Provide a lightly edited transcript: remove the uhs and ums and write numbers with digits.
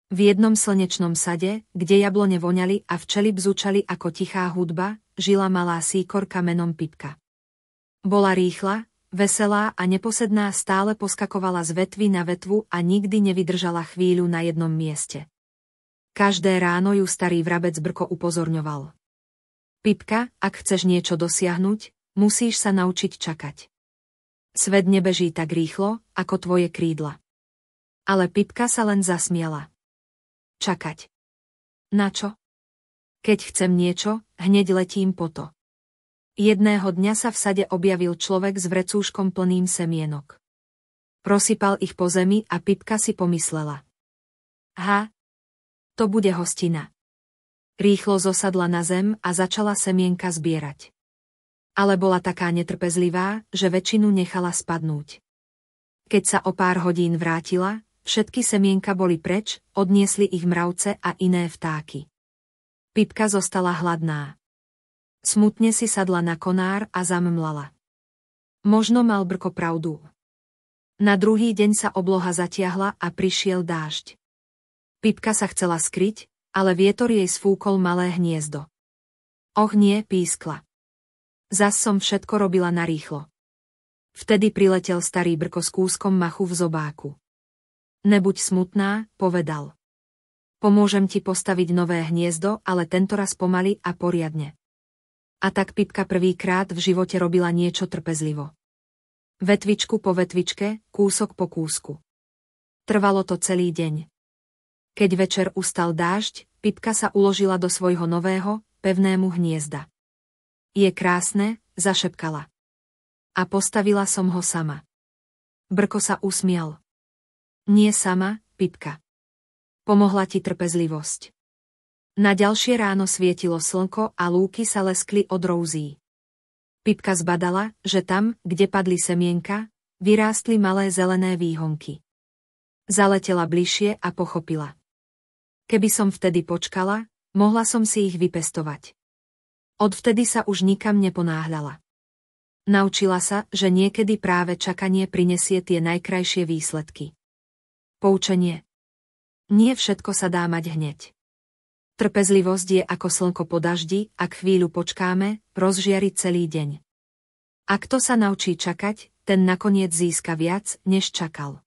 V jednom slnečnom sade, kde jablone voňali a včely bzučali ako tichá hudba, žila malá síkorka menom Pipka. Bola rýchla, veselá a neposedná, stále poskakovala z vetvy na vetvu a nikdy nevydržala chvíľu na jednom mieste. Každé ráno ju starý vrabec Brko upozorňoval. Pipka, ak chceš niečo dosiahnuť, musíš sa naučiť čakať. Svet nebeží tak rýchlo, ako tvoje krídla. Ale Pipka sa len zasmiala. Čakať. Na čo? Keď chcem niečo, hneď letím po to. Jedného dňa sa v sade objavil človek s vrecúškom plným semienok. Rozsypal ich po zemi a Pipka si pomyslela. To bude hostina. Rýchlo zosadla na zem a začala semienka zbierať. Ale bola taká netrpezlivá, že väčšinu nechala spadnúť. Keď sa o pár hodín vrátila, všetky semienka boli preč, odniesli ich mravce a iné vtáky. Pipka zostala hladná. Smutne si sadla na konár a zammlala. Možno mal Brko pravdu. Na druhý deň sa obloha zatiahla a prišiel dážď. Pipka sa chcela skryť, ale vietor jej sfúkol malé hniezdo. Och nie, pískla. Zas som všetko robila narýchlo. Vtedy priletel starý Brko s kúskom machu v zobáku. Nebuď smutná, povedal. Pomôžem ti postaviť nové hniezdo, ale tentoraz pomaly a poriadne. A tak Pipka prvýkrát v živote robila niečo trpezlivo. Vetvičku po vetvičke, kúsok po kúsku. Trvalo to celý deň. Keď večer ustal dážď, Pipka sa uložila do svojho nového, pevnému hniezda. Je krásne, zašepkala. A postavila som ho sama. Brko sa usmial. Nie sama, Pipka. Pomohla ti trpezlivosť. Na ďalšie ráno svietilo slnko a lúky sa leskli od rouzí. Pipka zbadala, že tam, kde padli semienka, vyrástli malé zelené výhonky. Zaletela bližšie a pochopila. Keby som vtedy počkala, mohla som si ich vypestovať. Odvtedy sa už nikam neponáhľala. Naučila sa, že niekedy práve čakanie prinesie tie najkrajšie výsledky. Poučenie. Nie všetko sa dá mať hneď. Trpezlivosť je ako slnko po daždi, ak chvíľu počkáme, rozžiari celý deň. A kto sa naučí čakať, ten nakoniec získa viac, než čakal.